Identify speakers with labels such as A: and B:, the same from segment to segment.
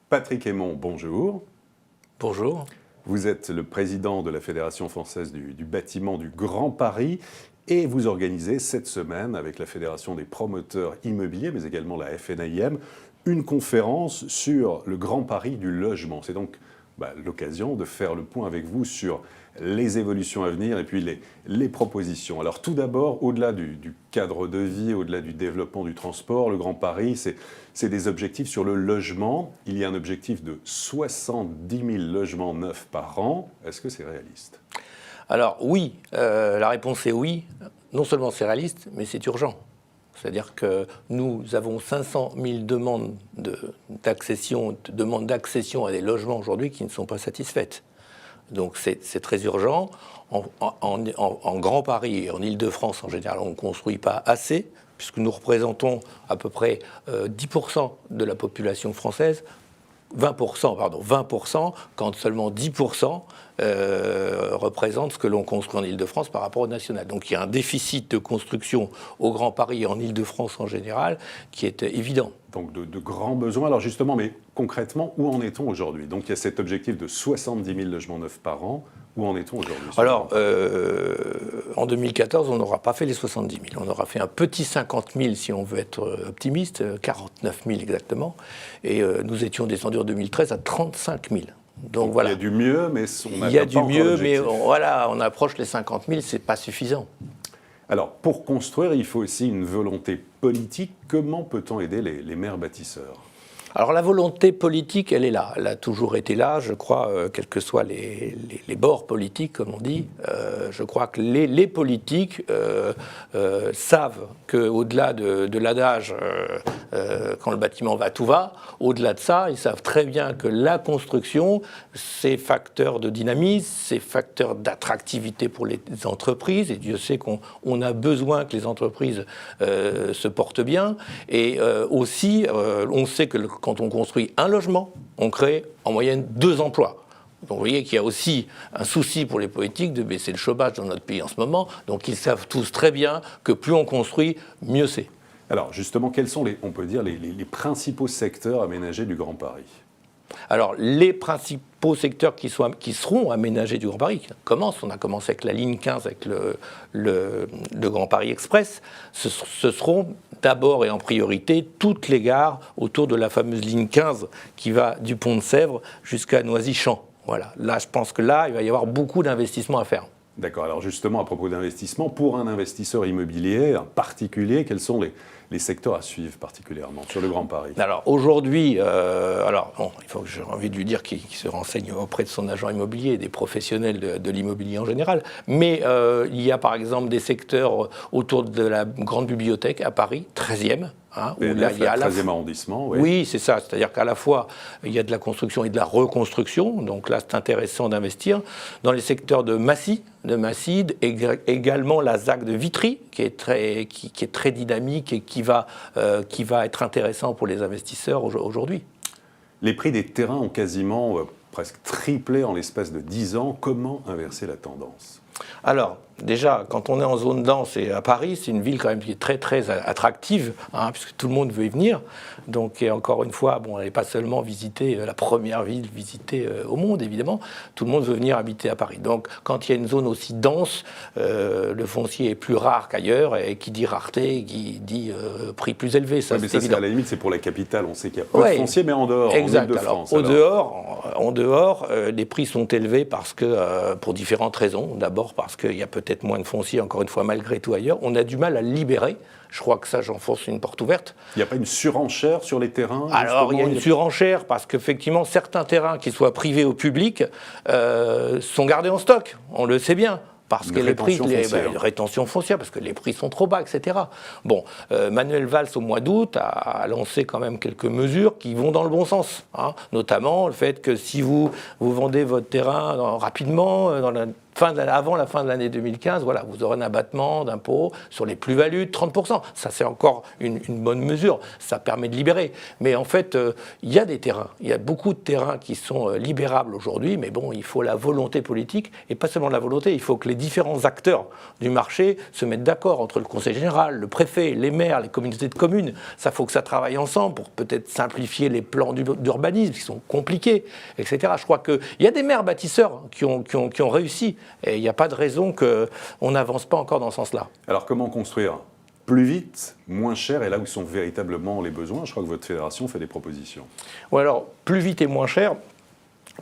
A: Patrick Hémon, bonjour.
B: Bonjour.
A: Vous êtes le président de la Fédération française du bâtiment du Grand Paris et vous organisez cette semaine avec la Fédération des promoteurs immobiliers, mais également la FNAIM, une conférence sur le Grand Paris du logement. C'est donc l'occasion de faire le point avec vous sur les évolutions à venir et puis les propositions. Alors tout d'abord, au-delà du cadre de vie, au-delà du développement du transport, le Grand Paris, c'est des objectifs sur le logement. Il y a un objectif de 70 000 logements neufs par an. Est-ce que c'est réaliste ?
B: Alors oui, la réponse est oui. Non seulement c'est réaliste, mais c'est urgent. C'est-à-dire que nous avons 500 000 demandes d'accession à des logements aujourd'hui qui ne sont pas satisfaites. Donc c'est très urgent. En Grand Paris et en Île-de-France, en général, on ne construit pas assez, puisque nous représentons à peu près 10% de la population française. 20%, quand seulement 10% représente ce que l'on construit en Île-de-France par rapport au national. Donc il y a un déficit de construction au Grand Paris et en Île-de-France en général qui est évident.
A: Donc de grands besoins. Alors justement, mais concrètement, où en est-on aujourd'hui ? Donc il y a cet objectif de 70 000 logements neufs par an. Où en est-on aujourd'hui ?
B: Alors, en 2014, on n'aura pas fait les 70 000. On aura fait un petit 50 000 si on veut être optimiste, 49 000 exactement. Et nous étions descendus en 2013 à 35 000. Donc voilà.
A: Il y a du mieux, mais on n'a pas
B: Il y a du
A: encore
B: mieux,
A: l'objectif.
B: mais voilà, on approche les 50 000, c'est pas suffisant.
A: Alors, pour construire, il faut aussi une volonté politique. Comment peut-on aider les maires bâtisseurs ?
B: Alors la volonté politique, elle est là. Elle a toujours été là, je crois, quels que soient les bords politiques, comme on dit. Je crois que les politiques savent qu'au-delà de l'adage quand le bâtiment va, tout va, au-delà de ça, ils savent très bien que la construction, c'est facteur de dynamisme, c'est facteur d'attractivité pour les entreprises. Et Dieu sait qu'on a besoin que les entreprises se portent bien. Et aussi, on sait que quand on construit un logement, on crée en moyenne 2 emplois. Donc vous voyez qu'il y a aussi un souci pour les politiques de baisser le chômage dans notre pays en ce moment. Donc ils savent tous très bien que plus on construit, mieux c'est.
A: Alors justement, quels sont on peut dire, les principaux secteurs aménagés du Grand Paris ?
B: Alors, les principaux secteurs qui seront aménagés du Grand Paris on a commencé avec la ligne 15, avec le Grand Paris Express. Ce seront d'abord et en priorité toutes les gares autour de la fameuse ligne 15 qui va du pont de Sèvres jusqu'à Noisy-Champs. Voilà. Là, je pense que il va y avoir beaucoup d'investissements à faire.
A: D'accord. Alors justement, à propos d'investissement, pour un investisseur immobilier, un particulier, quels sont les secteurs à suivre particulièrement sur le Grand Paris ?
B: Alors aujourd'hui, il faut que j'ai envie de lui dire qu'il se renseigne auprès de son agent immobilier et des professionnels de l'immobilier en général. Mais il y a par exemple des secteurs autour de la grande bibliothèque à Paris, 13e.
A: Où là, il y a le 13e arrondissement.
B: Oui, c'est ça. C'est-à-dire qu'à la fois, il y a de la construction et de la reconstruction. Donc là, c'est intéressant d'investir. Dans les secteurs de Massy, également la ZAC de Vitry, qui est très dynamique et qui va être intéressant pour les investisseurs aujourd'hui.
A: Les prix des terrains ont quasiment presque triplé en l'espace de 10 ans. Comment inverser la tendance ?
B: Alors, déjà, quand on est en zone dense et à Paris, c'est une ville quand même qui est très, très attractive, puisque tout le monde veut y venir. Donc, et encore une fois, elle n'est pas seulement visiter la première ville visitée au monde, évidemment. Tout le monde veut venir habiter à Paris. Donc, quand il y a une zone aussi dense, le foncier est plus rare qu'ailleurs, et qui dit rareté, qui dit prix plus élevé. Ça,
A: mais
B: c'est évident.
A: À la limite, c'est pour la capitale. On sait qu'il y a peu de foncier, mais en dehors,
B: exact.
A: en Île-de-France.
B: En dehors, les prix sont élevés parce que, pour différentes raisons. D'abord parce qu'il y a peut-être moins de foncier, encore une fois, malgré tout ailleurs. On a du mal à libérer. Je crois que ça, j'enfonce une porte ouverte.
A: Il n'y a pas une surenchère sur les terrains ?
B: Alors, il y a une surenchère parce qu'effectivement, certains terrains, qu'ils soient privés ou publics, sont gardés en stock. On le sait bien. Parce que les prix, rétention foncière, parce que les prix sont trop bas, etc. Bon, Manuel Valls, au mois d'août, a lancé quand même quelques mesures qui vont dans le bon sens. Notamment le fait que si vous vendez votre terrain rapidement, avant la fin de l'année 2015, voilà, vous aurez un abattement d'impôt sur les plus-values de 30%. Ça, c'est encore une bonne mesure. Ça permet de libérer. Mais en fait, il y a des terrains. Il y a beaucoup de terrains qui sont libérables aujourd'hui. Mais bon, il faut la volonté politique. Et pas seulement la volonté, il faut que les différents acteurs du marché se mettent d'accord entre le Conseil général, le préfet, les maires, les communautés de communes. Ça, faut que ça travaille ensemble pour peut-être simplifier les plans d'urbanisme qui sont compliqués, etc. Je crois qu'il y a des maires bâtisseurs qui ont réussi. Et il n'y a pas de raison qu'on n'avance pas encore dans ce sens-là.
A: Alors comment construire plus vite, moins cher, et là où sont véritablement les besoins? Je crois que votre fédération fait des propositions.
B: Ou alors, plus vite et moins cher,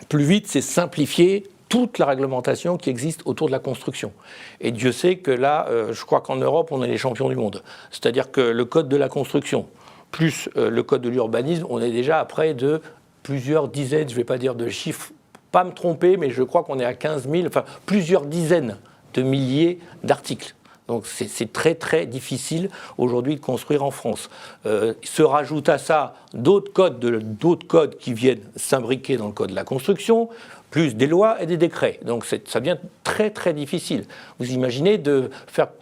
B: plus vite, c'est simplifier toute la réglementation qui existe autour de la construction. Et Dieu sait que là, je crois qu'en Europe, on est les champions du monde. C'est-à-dire que le code de la construction, plus le code de l'urbanisme, on est déjà à près de plusieurs dizaines, je ne vais pas dire de chiffres, pas me tromper, mais je crois qu'on est à 15 000, enfin plusieurs dizaines de milliers d'articles. Donc c'est très très difficile aujourd'hui de construire en France. Se rajoute à ça d'autres codes qui viennent s'imbriquer dans le code de la construction, plus des lois et des décrets. Donc ça devient très très difficile. Vous imaginez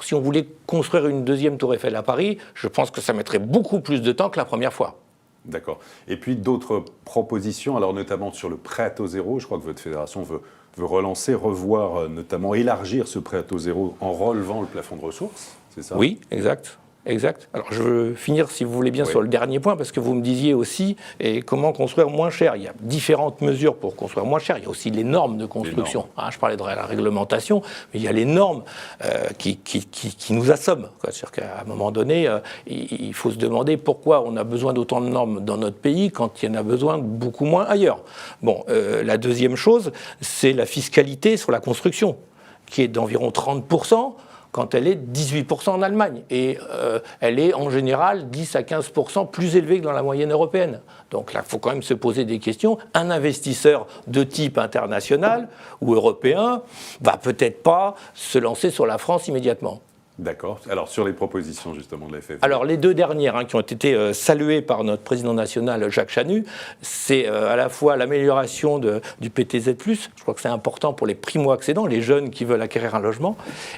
B: si on voulait construire une deuxième tour Eiffel à Paris, je pense que ça mettrait beaucoup plus de temps que la première fois.
A: D'accord. Et puis d'autres propositions, alors notamment sur le prêt à taux zéro, je crois que votre fédération veut relancer, revoir, notamment élargir ce prêt à taux zéro en relevant le plafond de ressources, c'est ça?
B: Oui, exact. Exact. Alors je veux finir, si vous voulez bien, sur le dernier point, parce que vous me disiez aussi comment construire moins cher. Il y a différentes mesures pour construire moins cher. Il y a aussi les normes de construction. Je parlais de la réglementation, mais il y a les normes qui nous assomment. C'est-à-dire qu'à un moment donné, il faut se demander pourquoi on a besoin d'autant de normes dans notre pays quand il y en a besoin beaucoup moins ailleurs. Bon, la deuxième chose, c'est la fiscalité sur la construction, qui est d'environ 30%. Quand elle est 18% en Allemagne. Et elle est en général 10 à 15% plus élevée que dans la moyenne européenne. Donc là, il faut quand même se poser des questions. Un investisseur de type international ou européen va peut-être pas se lancer sur la France immédiatement.
A: D'accord. Alors, sur les propositions, justement, de la FFV.
B: Alors, les deux dernières qui ont été saluées par notre président national, Jacques Chanu, c'est à la fois l'amélioration du PTZ+, je crois que c'est important pour les primo-accédants, les jeunes qui veulent acquérir un logement,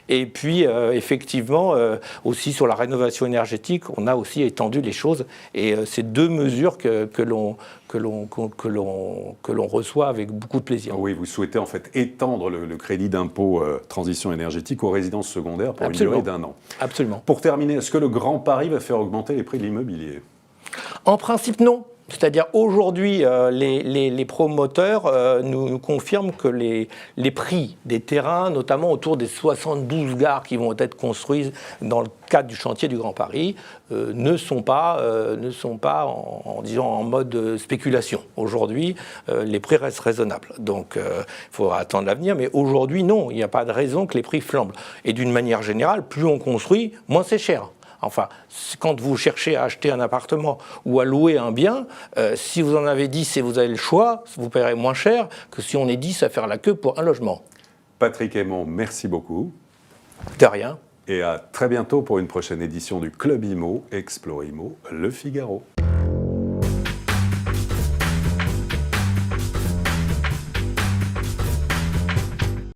B: et puis, effectivement, aussi sur la rénovation énergétique, on a aussi étendu les choses, et c'est deux mesures que l'on reçoit avec beaucoup de plaisir.
A: Oui, vous souhaitez en fait étendre le crédit d'impôt transition énergétique aux résidences secondaires pour
B: Absolument.
A: Une durée d'1 an.
B: Absolument.
A: Pour terminer, est-ce que le Grand Paris va faire augmenter les prix de l'immobilier?
B: En principe, non. C'est-à-dire aujourd'hui, les promoteurs nous confirment que les prix des terrains, notamment autour des 72 gares qui vont être construites dans le cadre du chantier du Grand Paris, ne sont pas en mode spéculation. Aujourd'hui, les prix restent raisonnables. Donc, il faudra attendre l'avenir. Mais aujourd'hui, non, il n'y a pas de raison que les prix flambent. Et d'une manière générale, plus on construit, moins c'est cher. Enfin, quand vous cherchez à acheter un appartement ou à louer un bien, si vous en avez 10 et vous avez le choix, vous paierez moins cher que si on est 10 à faire la queue pour un logement.
A: Patrick Hémon, merci beaucoup.
B: De rien.
A: Et à très bientôt pour une prochaine édition du Club Imo, Explore Imo, Le Figaro.